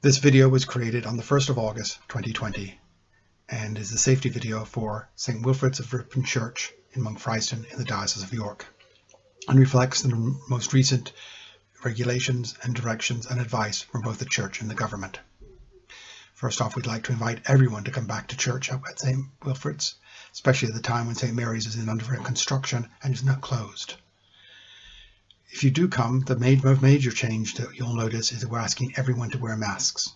This video was created on the 1st of August 2020 and is a safety video for St. Wilfrid's of Fryston Church in Fryston in the Diocese of York, and reflects the most recent regulations and directions and advice from both the Church and the government. First off, we'd like to invite everyone to come back to church at St. Wilfrid's, especially at the time when St. Mary's is under construction and is not closed. If you do come, the major change that you'll notice is that we're asking everyone to wear masks.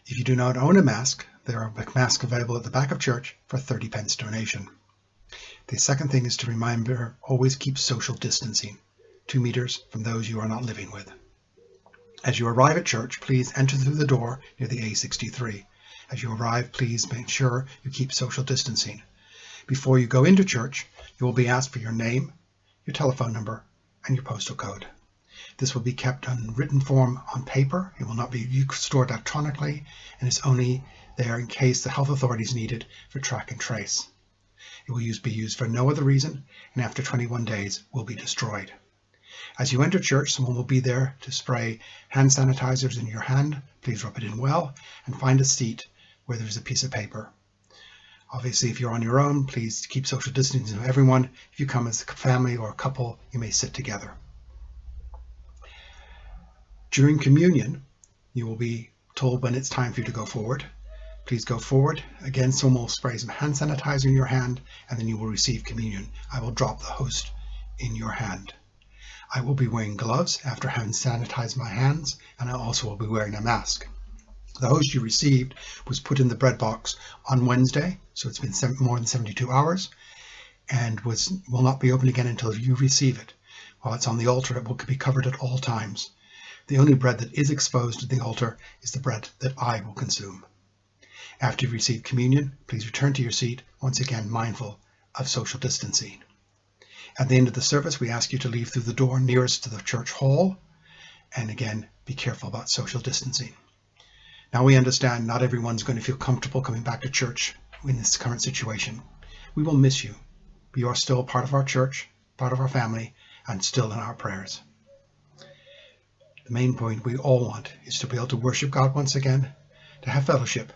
If you do not own a mask, there are masks available at the back of church for 30p donation. The second thing is to remember, always keep social distancing, 2 meters from those you are not living with. As you arrive at church, please enter through the door near the A63. As you arrive, please make sure you keep social distancing. Before you go into church, you will be asked for your name, your telephone number, and your postal code. This will be kept in written form on paper. It will not be stored electronically, and is only there in case the health authorities need it for track and trace. It will be used for no other reason, and after 21 days will be destroyed. As you enter church, someone will be there to spray hand sanitizers in your hand. Please rub it in well and find a seat where there's a piece of paper. Obviously, if you're on your own, please keep social distancing with everyone. If you come as a family or a couple, you may sit together. During communion, you will be told when it's time for you to go forward. Please go forward. Again, someone will spray some hand sanitizer in your hand, and then you will receive communion. I will drop the host in your hand. I will be wearing gloves after having sanitized my hands, and I also will be wearing a mask. The host you received was put in the bread box on Wednesday, so it's been more than 72 hours, and will not be opened again until you receive it. While it's on the altar, it will be covered at all times. The only bread that is exposed to the altar is the bread that I will consume. After you receive communion, please return to your seat, once again mindful of social distancing. At the end of the service, we ask you to leave through the door nearest to the church hall, and again, be careful about social distancing. Now we understand not everyone's going to feel comfortable coming back to church in this current situation. We will miss you, but you are still part of our church, part of our family, and still in our prayers. The main point we all want is to be able to worship God once again, to have fellowship,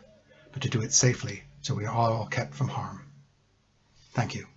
but to do it safely so we are all kept from harm. Thank you.